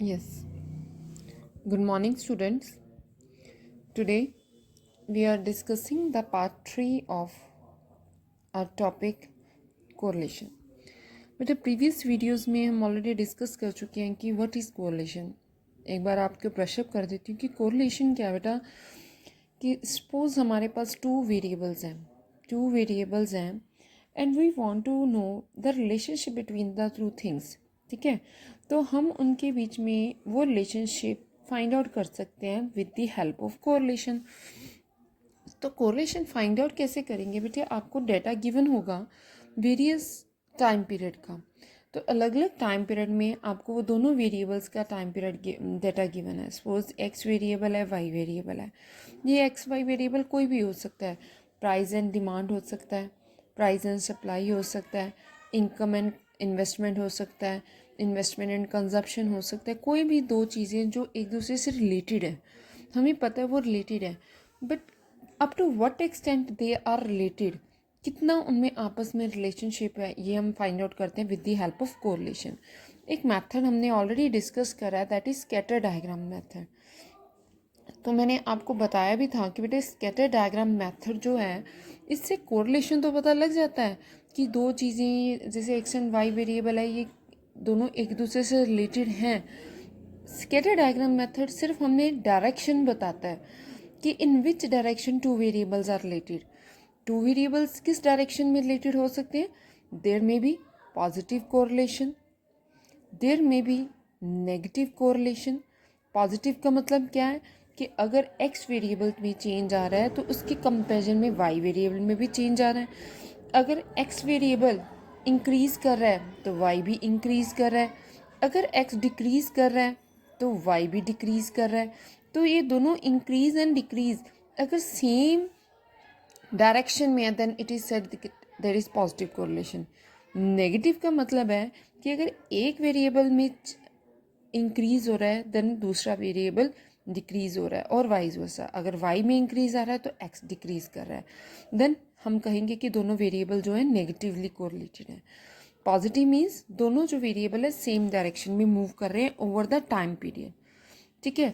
Yes. Good morning, students. Today we are discussing the part 3 of our topic correlation. बेटा previous videos में हम already discuss कर चुके हैं कि व्हाट इज़ कोरिलेशन. एक बार आपके ब्रशअप कर देती हूँ कि कोरिलेशन क्या है बेटा. कि सपोज हमारे पास टू वेरिएबल्स हैं and we want to know the relationship between the two things. ठीक है, तो हम उनके बीच में वो रिलेशनशिप फाइंड आउट कर सकते हैं with the help of correlation. तो कोरिलेशन फाइंड आउट कैसे करेंगे बेटे. आपको डेटा गिवन होगा वेरियस टाइम पीरियड का. तो अलग अलग टाइम पीरियड में आपको वो दोनों वेरिएबल्स का टाइम पीरियड डेटा गिवन है. सपोज एक्स वेरिएबल है, वाई वेरिएबल है. ये एक्स वाई वेरिएबल कोई भी हो सकता है. प्राइस एंड डिमांड हो सकता है, प्राइस एंड सप्लाई हो सकता है, इनकम एंड इन्वेस्टमेंट हो सकता है, इन्वेस्टमेंट एंड कंजप्शन हो सकता है. कोई भी दो चीज़ें जो एक दूसरे से रिलेटेड है, हमें पता है वो रिलेटेड है, but up to what extent they are related, कितना उनमें आपस में रिलेशनशिप है, ये हम फाइंड आउट करते हैं with the help of correlation. एक मेथड हमने ऑलरेडी डिस्कस करा है, that is scatter diagram method. तो मैंने आपको बताया भी था कि बेटे स्कैटर डायग्राम मेथड जो है, इससे कोरिलेशन तो पता लग जाता है कि दो चीज़ें जैसे एक्स एंड वाई वेरिएबल है, ये दोनों एक दूसरे से रिलेटेड हैं. स्कैटर डायग्राम मेथड सिर्फ हमें डायरेक्शन बताता है कि in which direction two variables are related. Two variables किस डायरेक्शन में रिलेटेड हो सकते हैं. There may be positive correlation, there may be negative correlation. Positive का मतलब क्या है कि अगर एक्स वेरिएबल में चेंज आ रहा है तो उसके कंपेरिजन में वाई वेरिएबल में भी चेंज आ रहा है. अगर एक्स वेरिएबल इंक्रीज कर रहा है तो वाई भी इंक्रीज कर रहा है. अगर एक्स डिक्रीज कर रहा है तो वाई भी डिक्रीज कर रहा है. तो ये दोनों इंक्रीज एंड डिक्रीज अगर सेम डायरेक्शन में है then it is said there is positive correlation. Negative का मतलब है कि अगर एक वेरिएबल में इंक्रीज हो रहा है देन दूसरा वेरिएबल डिक्रीज हो रहा है, और वाइज वर्सा. अगर वाई में इंक्रीज आ रहा है तो एक्स डिक्रीज कर रहा है, देन हम कहेंगे कि दोनों वेरिएबल जो है नेगेटिवली कोरिलेटेड है. पॉजिटिव मीन्स दोनों जो वेरिएबल है सेम डायरेक्शन में मूव कर रहे हैं ओवर द टाइम पीरियड. ठीक है,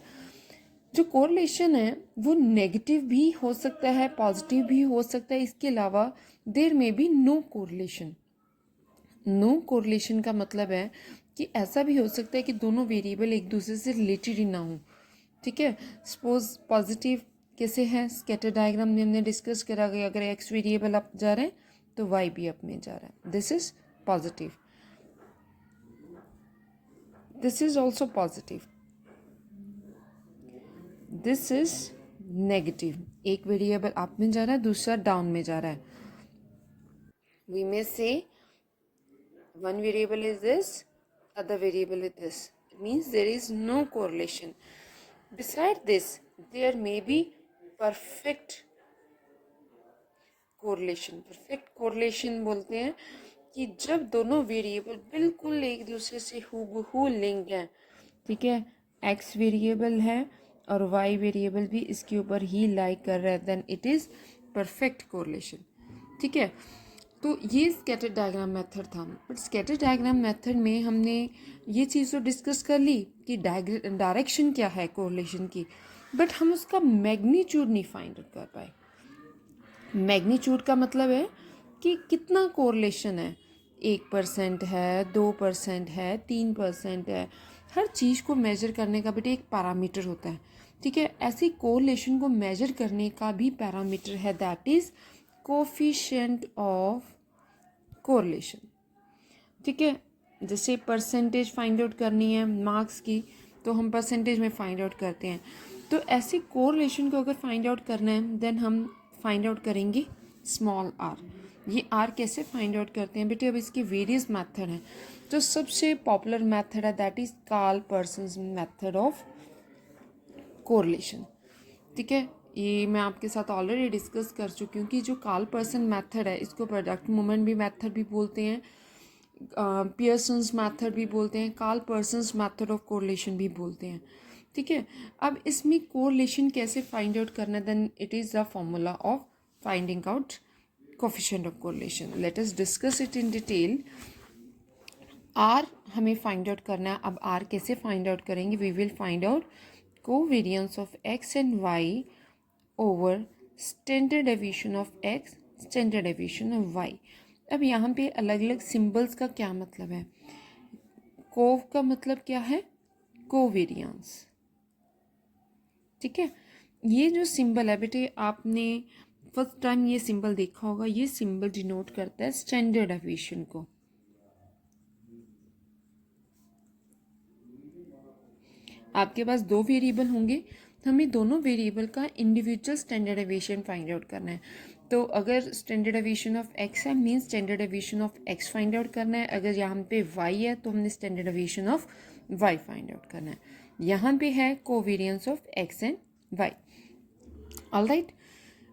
जो कोरिलेशन है वो नेगेटिव भी हो सकता है, पॉजिटिव भी हो सकता है. इसके अलावा there may be no correlation. No correlation का मतलब है कि ऐसा भी हो सकता है कि दोनों वेरिएबल एक दूसरे से रिलेटेड ही ना हो. ठीक है, सपोज पॉजिटिव कैसे है, स्कैटर डायग्राम में हमने डिस्कस करा गया. अगर एक्स वेरिएबल अप जा रहे हैं तो वाई भी अप में जा रहा है, this is positive. This is also positive, this is negative. एक वेरिएबल अप में जा रहा है, दूसरा डाउन में जा रहा है. वी मे से one variable is this, other variable is this. It means there is no correlation. Beside this, there may be perfect correlation. Perfect correlation बोलते हैं कि जब दोनों वेरिएबल बिल्कुल एक दूसरे से हूबहू लिंक हैं. ठीक है, एक्स वेरिएबल है और वाई वेरिएबल भी इसके ऊपर ही लाइक कर रहा है, then it is perfect correlation. ठीक है, तो ये स्कैटर डायग्राम मेथड था. बट स्कैटर डायग्राम मेथड में हमने ये चीज़ तो डिस्कस कर ली कि डायरेक्शन क्या है कोरिलेशन की, बट हम उसका मैग्नीट्यूड नहीं फाइंड कर पाए. मैग्नीट्यूड का मतलब है कि कितना कोरिलेशन है. 1% है, 2% है, 3% है. हर चीज़ को मेजर करने का बेटे एक पैरामीटर होता है. ठीक है, ऐसी कोरिलेशन को मेजर करने का भी पैरामीटर है, that is coefficient of correlation. ठीक है, जैसे परसेंटेज फाइंड आउट करनी है मार्क्स की तो हम परसेंटेज में फाइंड आउट करते हैं. तो ऐसे कोरिलेशन को अगर फाइंड आउट करना है देन हम फाइंड आउट करेंगे स्मॉल आर. ये आर कैसे फाइंड आउट करते हैं बेटे, अब इसके वेरियस मेथड हैं. जो सबसे पॉपुलर मेथड है that is Karl Pearson's method of correlation. ठीक है, ये मैं आपके साथ ऑलरेडी डिस्कस कर चुकी हूँ कि जो कार्ल पर्सन मेथड है इसको प्रोडक्ट मूवमेंट भी मेथड भी बोलते हैं, पियर्सन्स मेथड भी बोलते हैं, Karl Pearson's method of correlation भी बोलते हैं. ठीक है, अब इसमें कोरिलेशन कैसे फाइंड आउट करना है, then it is the formula of finding out coefficient of correlation. Let us discuss it in detail. R हमें फाइंड आउट करना है। अब आर कैसे फाइंड आउट करेंगे? We will find out covariance of X and Y over standard deviation of X, standard deviation of Y. अब यहाँ पे अलग अलग सिंबल्स का क्या मतलब है? कोव का मतलब क्या है? कोवेरियंस। ठीक है, ये जो सिंबल है बेटे, आपने फर्स्ट टाइम ये सिंबल देखा होगा। ये सिंबल डिनोट करता है स्टैंडर्ड डेविएशन को। आपके पास दो वेरिएबल होंगे, तो हमें दोनों वेरिएबल का individual standard deviation find out करना है। तो अगर स्टैंडर्ड डेविएशन ऑफ एक्स है, means standard deviation of X find out करना है। अगर यहाँ पे वाई है तो हमने standard deviation of Y find out करना है। यहाँ पे है covariance of X and Y. Alright,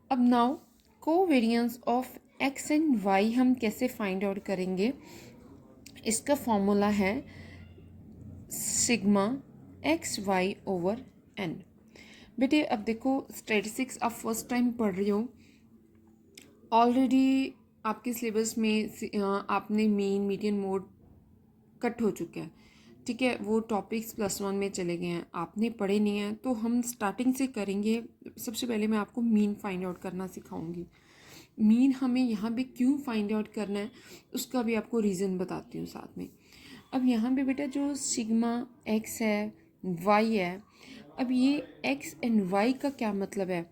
अब now covariance of X and Y हम कैसे फाइंड आउट करेंगे? इसका फॉर्मूला है sigma X Y over N. बेटे अब देखो, स्टैटिस्टिक्स आप फर्स्ट टाइम पढ़ रहे हो, ऑलरेडी आपके सिलेबस में आपने मीन, मीडियन, मोड कट हो चुका है। ठीक है, वो टॉपिक्स +1 में चले गए हैं, आपने पढ़े नहीं हैं। तो हम स्टार्टिंग से करेंगे। सबसे पहले मैं आपको मीन फाइंड आउट करना सिखाऊंगी। मीन हमें यहाँ पे क्यों फाइंड आउट करना है, उसका भी आपको रीज़न बताती हूँ साथ में। अब यहाँ पे बेटा जो सिग्मा एक्स है, वाई है, अब ये एक्स एंड वाई का क्या मतलब है?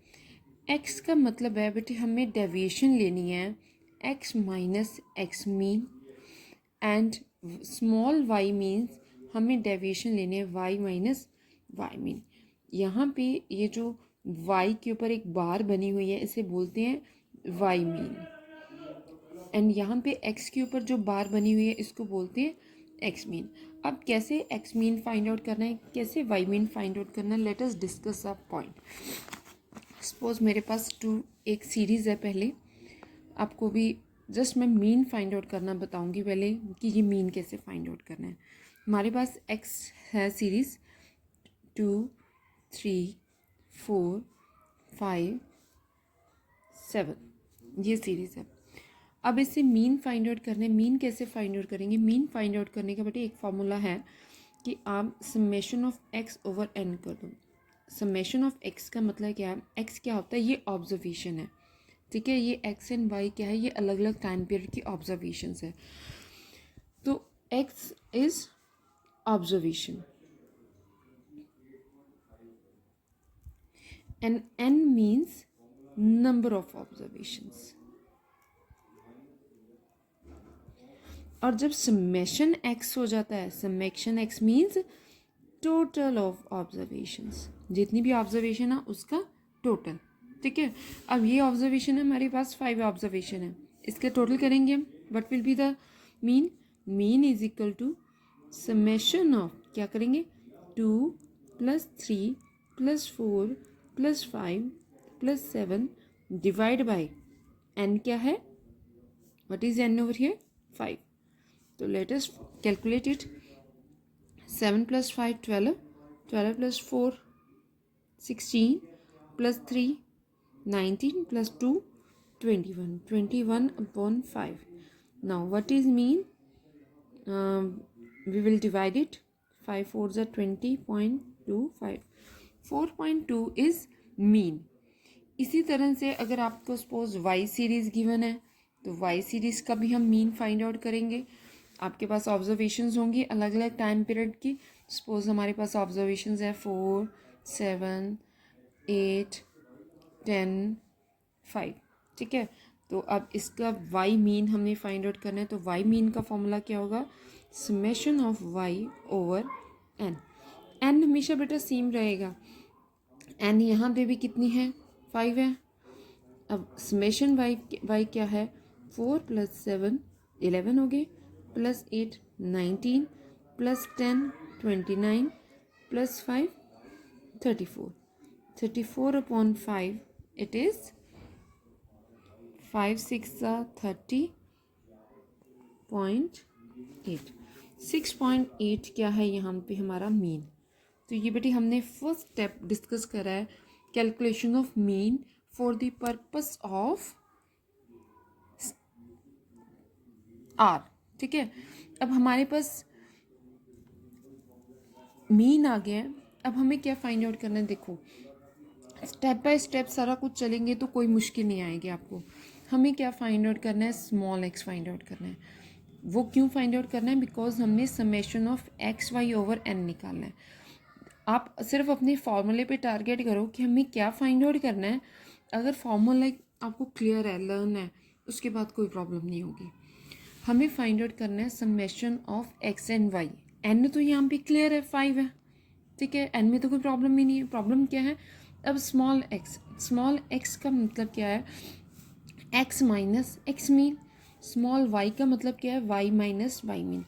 एक्स का मतलब है बेटे हमें डेविएशन लेनी है X minus X mean, and small Y means हमें डेविएशन लेनी है वाई माइनस वाई मीन। यहाँ पे ये जो वाई के ऊपर एक बार बनी हुई है, इसे बोलते हैं वाई मीन, एंड यहाँ पे एक्स के ऊपर जो बार बनी हुई है, इसको बोलते हैं एक्स मीन। अब कैसे एक्स मीन फाइंड आउट करना है, कैसे वाई मीन फाइंड आउट करना है, late us discuss a point. Suppose मेरे पास एक सीरीज़ है। पहले आपको भी जस्ट मैं मीन फाइंड आउट करना बताऊंगी पहले कि ये मीन कैसे फाइंड आउट करना है। हमारे पास एक्स है सीरीज़ 2, 3, 4, 5, 7, ये सीरीज़ है। अब इससे मीन फाइंड आउट करने, मीन कैसे फाइंड आउट करेंगे? मीन फाइंड आउट करने का बेटे एक फॉर्मूला है कि आप summation of X over N कर दो। समेशन ऑफ एक्स का मतलब क्या है? एक्स क्या होता है? ये ऑब्जर्वेशन है। ठीक है, ये एक्स एंड वाई क्या है? ये अलग अलग टाइम पीरियड की ऑब्जर्वेशंस है। तो X is observation and N means number of observations. और जब समेशन एक्स हो जाता है, summation X means total of observations, जितनी भी ऑब्जर्वेशन है उसका टोटल। ठीक है, अब ये ऑब्जर्वेशन है, हमारे पास 5 ऑब्जर्वेशन है, इसके टोटल करेंगे हम। What will be the mean? Mean is equal to summation of, क्या करेंगे, 2 + 3 + 4 + 5 + 7 डिवाइड बाई एन क्या है? What is an over here? 5. So let us calculate it. 7 + 5 12, 12 + 4 16 + 3 19 + 2 21, 21/5. Now what is mean? We will divide it. 5 4s are 20.25. 4.2 is mean. इसी तरह से अगर आपको suppose Y series given है, तो वाई सीरीज़ का भी हम मीन फाइंड आउट करेंगे। आपके पास ऑब्जर्वेशंस होंगी अलग अलग टाइम पीरियड की। सपोज हमारे पास ऑब्जर्वेशंस है 4, 7, 8, 10, 5। ठीक है, तो अब इसका वाई मीन हमने फाइंड आउट करना है। तो वाई मीन का फॉर्मूला क्या होगा? Summation of Y over N. N हमेशा बेटा सेम रहेगा। एन यहाँ पे भी कितनी है? 5 है। अब समेशन वाई क्या है? 4 + 7 11 हो गए, +8 19 +10 29 +5 34, 34/5 it is 5 6 30.8। 6.8 क्या है यहाँ पे हमारा मीन। तो ये बेटी हमने फर्स्ट स्टेप डिस्कस करा है, calculation of mean for the purpose of R. ठीक है, अब हमारे पास मीन आ गया है। अब हमें क्या फाइंड आउट करना है, देखो स्टेप बाय स्टेप सारा कुछ चलेंगे तो कोई मुश्किल नहीं आएगी आपको। हमें क्या फाइंड आउट करना है, स्मॉल एक्स फाइंड आउट करना है। वो क्यों फाइंड आउट करना है, बिकॉज हमने summation of X Y over N निकालना है। आप सिर्फ अपने फॉर्मूले पे टारगेट करो कि हमें क्या फाइंड आउट करना है। अगर फॉर्मूला आपको क्लियर है, लर्न है, उसके बाद कोई प्रॉब्लम नहीं होगी। हमें फाइंड आउट करना है summation of X and Y. N तो यहाँ पे क्लियर है, 5 है, ठीक है, एन में तो कोई प्रॉब्लम ही नहीं है। प्रॉब्लम क्या है, अब स्मॉल एक्स का मतलब क्या है, X minus X mean. Small Y का मतलब क्या है, वाई माइनस वाई मीन।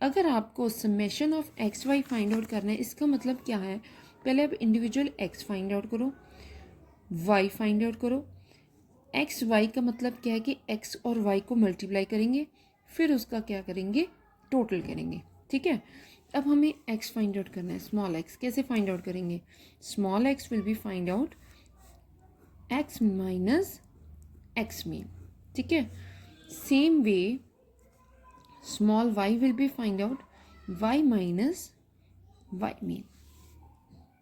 अगर आपको summation of X Y find out करना है, इसका मतलब क्या है, पहले आप इंडिविजुअल एक्स फाइंड आउट करो, वाई फाइंड आउट करो। एक्स वाई का मतलब क्या है कि एक्स और वाई को मल्टीप्लाई करेंगे, फिर उसका क्या करेंगे, टोटल करेंगे, ठीक है। अब हमें एक्स फाइंड आउट करना है, स्मॉल एक्स कैसे फाइंड आउट करेंगे, small X will be find out X minus X mean, ठीक है। Same way small Y will be find out Y minus Y mean.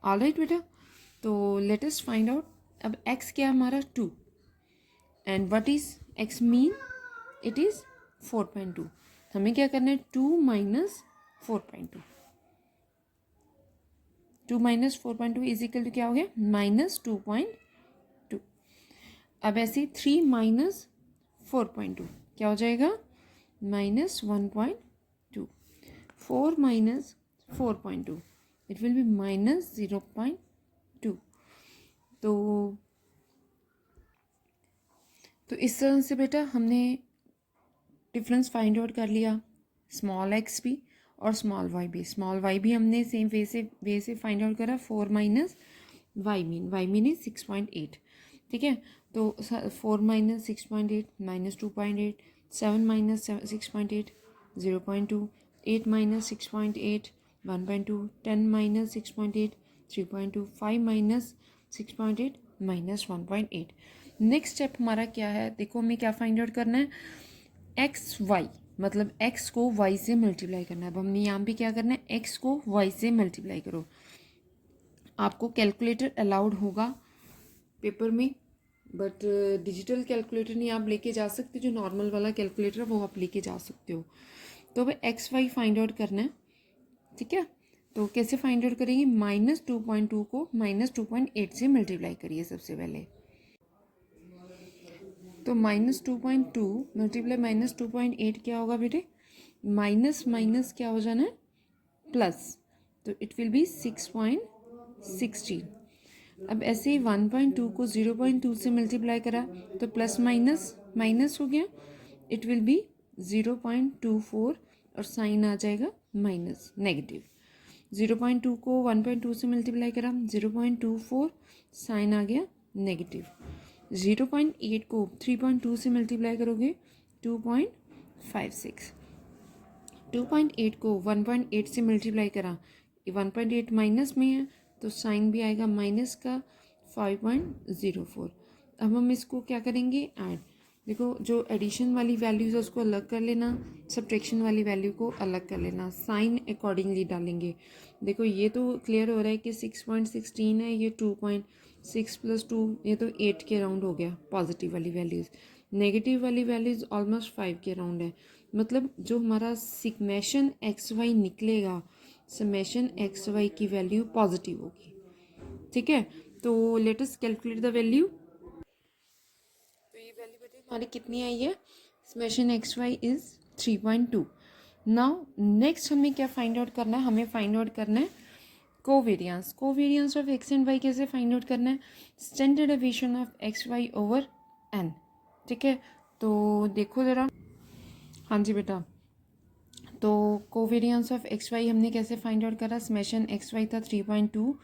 Alright बेटा, तो लेट अस फाइंड आउट। अब X क्या है हमारा 2, and what is X mean, it is 4.2। हमें क्या करना है, 2 minus 4.2, 2 minus 4.2 is equal to क्या हो गया, माइनस 2.2। अब ऐसे 3 माइनस 4.2 क्या हो जाएगा, minus 1.2। 4 minus 4.2 it will be minus 0.2। तो इस तरह से बेटा हमने डिफरेंस फाइंड आउट कर लिया, स्मॉल एक्स भी और स्मॉल वाई भी। स्मॉल वाई भी हमने सेम वे से फाइंड आउट करा, 4 माइनस वाई मीन इज 6.8, ठीक है। तो 4 minus 6.8 minus 2.8, 7 minus 6.8 0.2, 8 minus 6.8 1.2, 10 minus 6.8 3.2, 5 minus 6.8 minus 1.8। Next step हमारा क्या है, देखो हमें क्या फाइंड आउट करना है, एक्स वाई, मतलब एक्स को वाई से मल्टीप्लाई करना है। अब हमने यहाँ पे क्या करना है, एक्स को वाई से मल्टीप्लाई करो। आपको कैलकुलेटर अलाउड होगा पेपर में, बट डिजिटल कैलकुलेटर नहीं आप लेके जा सकते, जो नॉर्मल वाला कैलकुलेटर है वो आप लेके जा सकते हो। तो अब एक्स वाई फाइंड आउट करना है, ठीक है। तो कैसे फाइंड आउट करेंगे, माइनस 2.2 को माइनस 2.8 से मल्टीप्लाई करिए सबसे पहले। तो माइनस 2.2 मल्टीप्लाई माइनस 2.8 क्या होगा बेटे, माइनस माइनस क्या हो जाना है, प्लस, तो इट विल बी 6.16। अब ऐसे ही 1.2 को 0.2 से मल्टीप्लाई करा तो प्लस माइनस माइनस हो गया, इट विल बी 0.24 और साइन आ जाएगा माइनस नेगेटिव। 0.2 को 1.2 से मल्टीप्लाई करा 0.24, साइन आ गया नेगेटिव। 0.8 को 3.2 से मल्टीप्लाई करोगे 2.56। 2.8 को 1.8 से मल्टीप्लाई करा, 1.8 माइनस में है तो साइन भी आएगा माइनस का 5.04। अब हम इसको क्या करेंगे, ऐड। देखो जो एडिशन वाली वैल्यूज़ है उसको अलग कर लेना, सब्ट्रैक्शन वाली वैल्यू को अलग कर लेना, साइन अकॉर्डिंगली डालेंगे। देखो ये तो क्लियर हो रहा है कि 6.16 है, ये 2.6 प्लस 2 ये तो 8 के राउंड हो गया पॉजिटिव वाली वैल्यूज़, नेगेटिव वाली वैल्यूज़ ऑलमोस्ट 5 के राउंड है। मतलब जो हमारा सिग्मेशन एक्स वाई निकलेगा, समेशन एक्स वाई की वैल्यू पॉजिटिव होगी, ठीक है। तो let us calculate the value. तो ये वैल्यू बेटे हमारी कितनी आई है, summation X Y is 3.2। Now next हमें क्या फाइंड आउट करना है, हमें फाइंड आउट करना है covariance of X and Y. कैसे फाइंड आउट करना है, standard deviation of X Y over N, ठीक है। तो देखो ज़रा, हाँ जी बेटा, तो कोवेरियंस ऑफ एक्स वाई हमने कैसे फाइंड आउट करा, समेशन एक्स वाई था 3.2,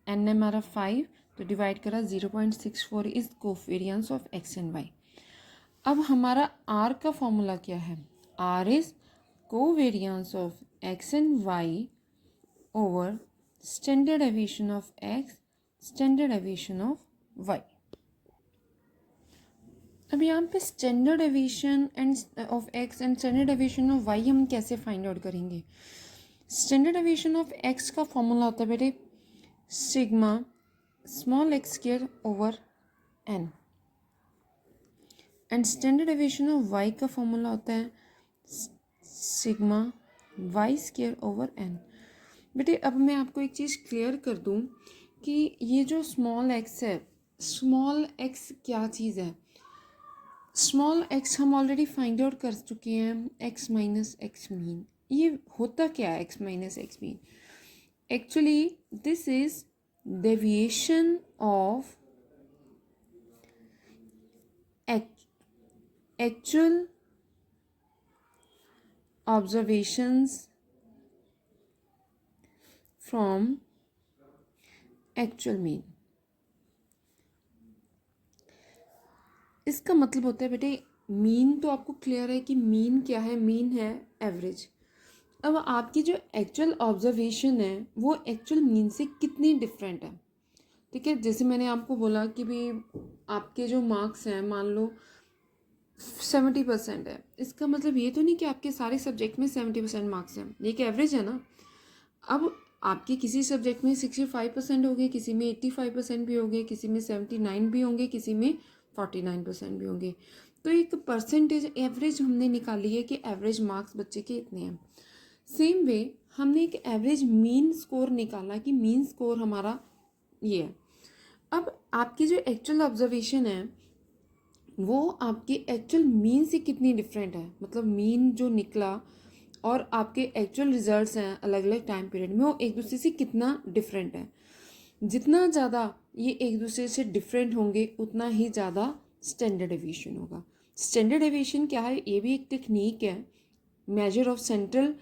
एन ने हमारा 5, तो डिवाइड करा 0.64 is covariance of X and Y. अब हमारा आर का फॉर्मूला क्या है, R is covariance of X and Y over standard deviation of X, standard deviation of Y. अब यहाँ पे standard deviation and of X and standard deviation of Y हम कैसे फाइंड आउट करेंगे? स्टैंडर्ड डेविएशन ऑफ एक्स का formula होता है बेटे sigma small X square over N, and standard deviation of Y का फॉर्मूला होता है sigma Y square over N. बेटे अब मैं आपको एक चीज़ क्लियर कर दूं कि ये जो स्मॉल एक्स है, स्मॉल एक्स क्या चीज़ है? स्मॉल एक्स हम ऑलरेडी फाइंड आउट कर चुके हैं, एक्स माइनस एक्स मीन। ये होता क्या है X minus X mean? Actually this is deviation of actual observations from actual mean। इसका मतलब होता है बेटे मीन तो आपको क्लियर है कि मीन क्या है? मीन है एवरेज। अब आपकी जो एक्चुअल ऑब्जर्वेशन है वो एक्चुअल मीन से कितनी डिफरेंट है, ठीक है? जैसे मैंने आपको बोला कि भाई आपके जो मार्क्स हैं मान लो 70% है, इसका मतलब ये तो नहीं कि आपके सारे सब्जेक्ट में 70% मार्क्स हैं, ये एक एवरेज है ना। अब आपके किसी सब्जेक्ट में 65% होंगे, किसी में 85% भी होंगे, किसी में 79 भी होंगे, किसी में 49% भी होंगे। तो एक परसेंटेज एवरेज हमने निकाली है कि एवरेज मार्क्स बच्चे के इतने हैं। सेम वे हमने एक एवरेज मीन स्कोर निकाला कि मीन स्कोर हमारा ये है। अब आपकी जो एक्चुअल ऑब्जर्वेशन है वो आपके एक्चुअल मीन से कितनी डिफरेंट है, मतलब मीन जो निकला और आपके एक्चुअल रिजल्ट्स हैं अलग अलग टाइम पीरियड में वो एक दूसरे से कितना डिफरेंट है। जितना ज़्यादा ये एक दूसरे से डिफरेंट होंगे उतना ही ज़्यादा स्टैंडर्ड डेविएशन होगा। स्टैंडर्ड डेविएशन क्या है? ये भी एक टेक्निक है। मेजर ऑफ सेंट्रल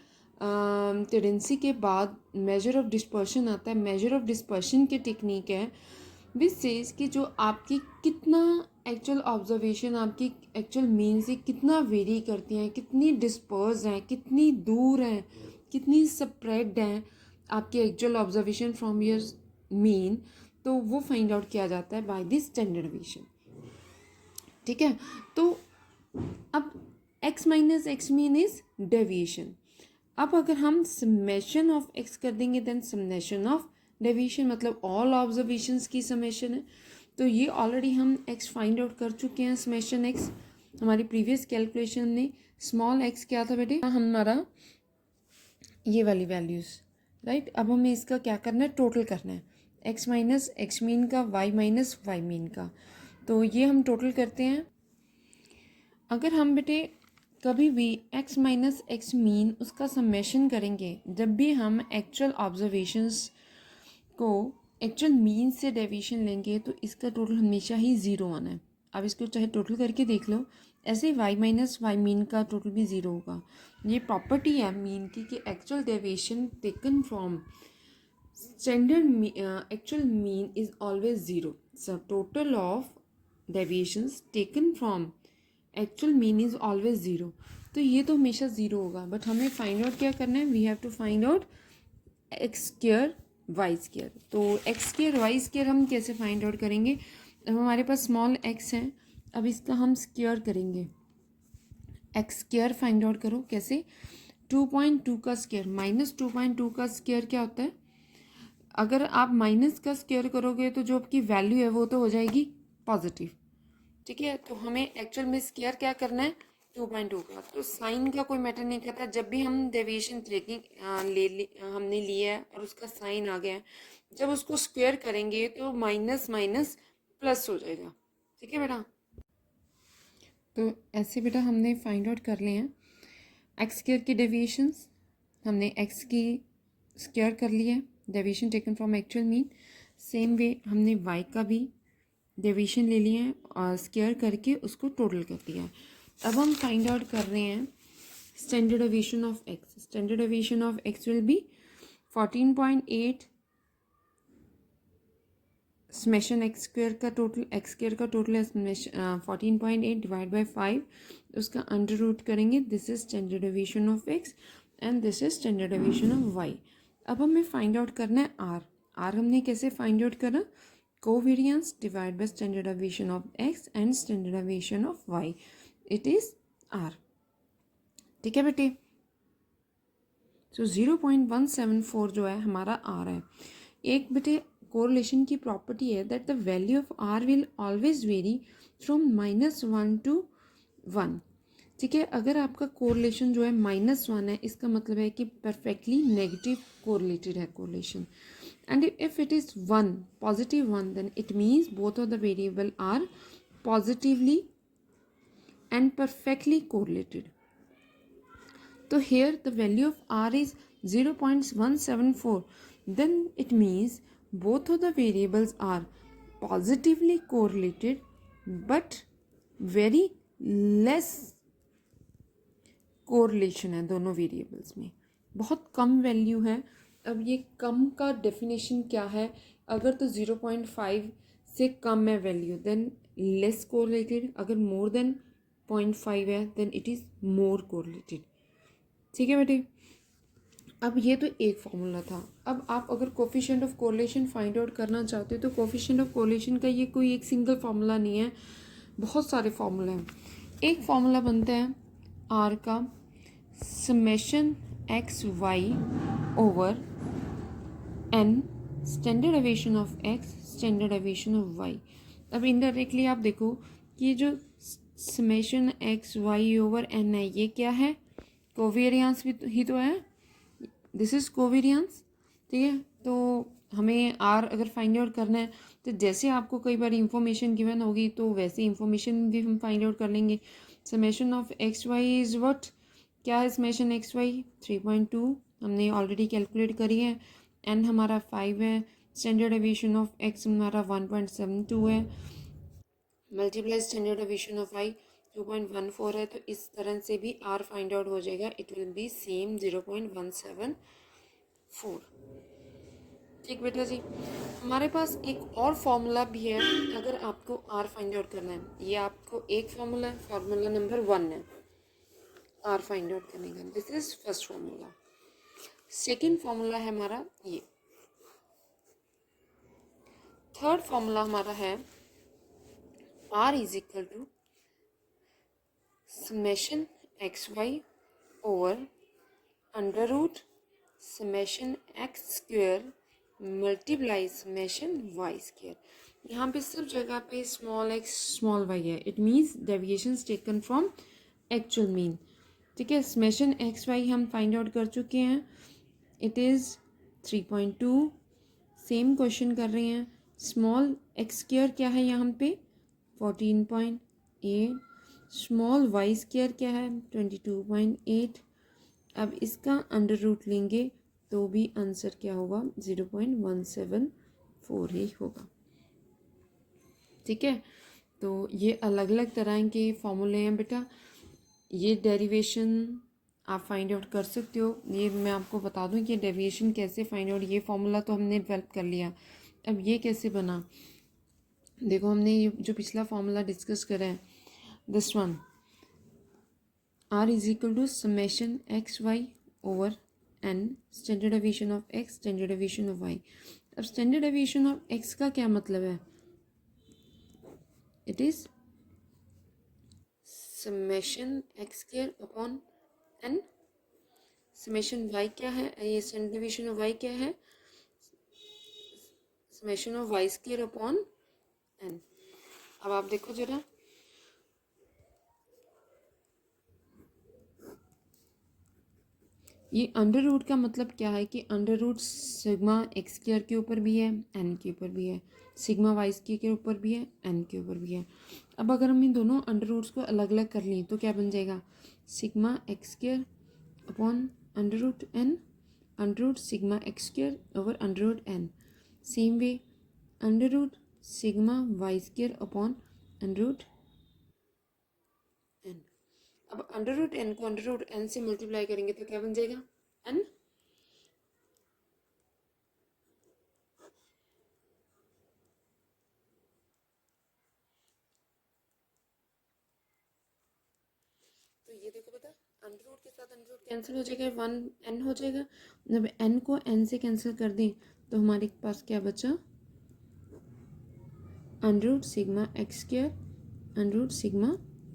टेंडेंसी के बाद मेजर ऑफ डिस्पर्शन आता है। मेजर ऑफ डिस्पर्शन की टेक्निक है विच सेज कि जो आपकी कितना एक्चुअल ऑब्जर्वेशन आपकी एक्चुअल मीन से कितना वेरी करती हैं, कितनी डिस्पर्स हैं, कितनी दूर हैं, कितनी स्प्रेड हैं आपके actual observation from your mean, तो वो फाइंड आउट किया जाता है बाय दिस स्टैंडर्ड डेविएशन, ठीक है? तो अब x minus X mean is deviation. अब अगर हम समेशन ऑफ x कर देंगे देन समेशन ऑफ डेविएशन, मतलब ऑल ऑब्जर्वेशंस की समेशन है। तो ये ऑलरेडी हम x फाइंड आउट कर चुके हैं, समेशन x हमारी प्रीवियस कैलकुलेशन में। स्मॉल x क्या था बेटे? हमारा ये वाली वैल्यूज़, राइट। अब हमें इसका क्या करना है? टोटल करना है x माइनस एक्स मीन का, y माइनस वाई मीन का। तो ये हम टोटल करते हैं। अगर हम बेटे कभी भी x माइनस एक्स मीन उसका समेशन करेंगे, जब भी हम एक्चुअल ऑब्जर्वेशंस को एक्चुअल मीन से डेविएशन लेंगे तो इसका टोटल हमेशा ही ज़ीरो आना है। अब इसको चाहे टोटल करके देख लो, ऐसे ही y माइनस वाई मीन का टोटल भी ज़ीरो होगा। ये प्रॉपर्टी है मीन की कि actual deviation taken from standard actual mean is always zero. So total of deviations taken from actual mean is always zero. तो ये तो हमेशा ज़ीरो होगा, बट हमें फाइंड आउट क्या करना है? We have to find out X square Y square. तो एक्स स्क्वायर वाई स्क्वायर हम कैसे फाइंड आउट करेंगे? अब हमारे पास स्मॉल एक्स है, अब इसका हम स्क्वायर करेंगे। एक्स स्क्वायर फाइंड आउट करो कैसे? 2.2 का स्क्वायर माइनस 2.2 का स्क्वायर क्या होता है? अगर आप माइनस का स्क्वायर करोगे तो जो आपकी वैल्यू है वो तो हो जाएगी पॉजिटिव, ठीक है? तो हमें एक्चुअल में स्क्वायर क्या करना है? 2.2 का। तो साइन का कोई मैटर नहीं करता। जब भी हम डेविएशन हमने लिया है और उसका साइन आ गया है, जब उसको स्क्वायर करेंगे तो माइनस माइनस प्लस हो जाएगा, ठीक है बेटा? तो ऐसे बेटा हमने फाइंड आउट कर लिए हैं एक्स स्क्वायर की डेविएशंस। हमने एक्स की स्क्वायर कर लिया है, deviation taken from actual mean. Same way हमने वाई का भी डेविएशन ले लिए हैं और स्क्वायर करके उसको टोटल कर दिया है। अब हम फाइंड आउट कर रहे हैं standard deviation of X. Standard deviation of X will be 14.8 summation X square का टोटल, एक्स स्क्वायर का टोटल है 14.8 डिवाइड बाई 5, उसका अंडर रूट करेंगे। This is standard deviation of X and this is standard deviation of Y. अब हमें find out करना है are. Are हमने कैसे फाइंड आउट करा? covariance divided by standard deviation of x and standard deviation of y. It is r. ठीक है बेटे. So 0.174 जो है हमारा r है. एक बेटे कोरिलेशन की प्रॉपर्टी है that the value of r will always very from -1 to 1. ठीक है, अगर आपका कोरिलेशन जो है -1 है, इसका मतलब है कि परफेक्टली नेगेटिव कोरिलेटेड है correlation. And if it is 1, positive 1, then it means both of the variable are positively and perfectly correlated. So here the value of r is 0.174. Then it means both of the variables are positively correlated but very less correlation है दोनों variables में, बहुत कम value है. अब ये कम का definition क्या है? अगर तो 0.5 से कम है वैल्यू देन लेस कोरिलेटेड, अगर मोर देन 0.5 है then it is more correlated. ठीक है बेटे. अब ये तो एक फार्मूला था. अब आप अगर coefficient of correlation find out करना चाहते हो तो कोफिशिएंट ऑफ कोरिलेशन का ये कोई एक सिंगल फार्मूला नहीं है, बहुत सारे फार्मूला हैं. एक फार्मूला बनता है आर का summation X Y over N standard deviation of X standard deviation of Y. अब इनडायरेक्टली आप देखो कि ये जो summation X Y over N है ये क्या है? कोवेरियंस भी ही तो है. This is covariance. ठीक है, तो हमें आर अगर फाइंड आउट करना है तो जैसे आपको कई बार इंफॉर्मेशन गिवन होगी तो वैसे इंफॉर्मेशन भी हम फाइंड आउट कर लेंगे. Summation of X Y is what? क्या है समेशन एक्स वाई? 3.2 हमने ऑलरेडी कैलकुलेट करी है. एन हमारा 5 है. स्टैंडर्ड डेविएशन ऑफ एक्स हमारा 1.72 है. Multiply standard deviation of Y 2.14 है. तो इस तरह से भी आर फाइंड आउट हो जाएगा. It will be same 0.174. ठीक बेटा जी. हमारे पास एक और फॉर्मूला भी है अगर आपको आर फाइंड आउट करना है. ये आपको एक फॉर्मूला है, फॉर्मूला नंबर 1 है आर फाइंड आउट करने का. This is first formula. Second formula है हमारा ये. थर्ड फॉर्मूला हमारा है R is equal to summation X Y over under root summation X square multiply summation Y square. यहाँ पे सब जगह पे स्मॉल एक्स स्मॉल वाई है. It means deviations taken from actual mean. ठीक है, समेशन एक्स वाई हम find out कर चुके हैं. It is 3.2. सेम क्वेश्चन कर रहे हैं. स्मॉल एक्स स्क्वेयर क्या है यहाँ पे? 14.8. स्मॉल वाई स्क्वेयर क्या है? 22.8. अब इसका अंडर रूट लेंगे तो भी आंसर क्या होगा? 0.174 ही होगा. ठीक है, तो ये अलग अलग तरह के फॉर्मूले हैं बेटा. ये डेरिवेशन आप फाइंड आउट कर सकते हो. ये मैं आपको बता दूं कि डेविएशन कैसे फाइंड आउट. ये फॉर्मूला तो हमने डेवलप कर लिया. अब ये कैसे बना? देखो हमने ये जो पिछला फॉर्मूला डिस्कस करा है this one, R is equal to summation X Y over N standard deviation of X standard deviation of Y. अब स्टैंडर्ड डेविएशन ऑफ एक्स का क्या मतलब है? It is summation X square upon N. Summation Y क्या है? ये standard deviation of Y क्या है? Summation of Y square upon N. अब आप देखो जरा, ये अंडर रूट का मतलब क्या है कि under root sigma X square के ऊपर भी है एन के ऊपर भी है, सिग्मा वाई स्क्वायर के ऊपर भी है एन के ऊपर भी है. अब अगर हम इन दोनों अंडर रूट्स को अलग अलग कर लें तो क्या बन जाएगा? Sigma X square upon under root N, under root sigma X square over under root N. Same way under root sigma Y square upon under root N. अब अंडर रूट एन को अंडर रूट एन से multiply करेंगे तो क्या बन जाएगा? N. तो ये देखो बेटा, अंडर रूट के साथ अंडर रूट कैंसिल हो जाएगा, 1 एन हो जाएगा. जब एन को एन से कैंसिल कर दें तो हमारे पास क्या बचा? Under root sigma X square under root sigma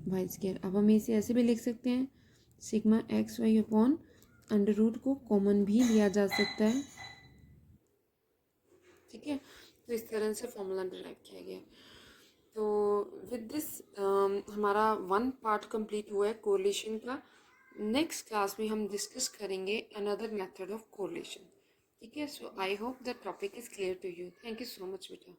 Y square. अब हम इसे ऐसे भी लिख सकते हैं, sigma X Y upon under root को कॉमन भी लिया जा सकता है। ठीक है, तो इस तरह से फॉर्मूला डिराइव किया गया। तो विद दिस हमारा वन पार्ट कंप्लीट हुआ है कोरिलेशन का। नेक्स्ट क्लास में हम डिस्कस करेंगे अनदर मेथड ऑफ कोरिलेशन। ठीक है, so I hope the topic is clear to you. Thank you so much बेटा।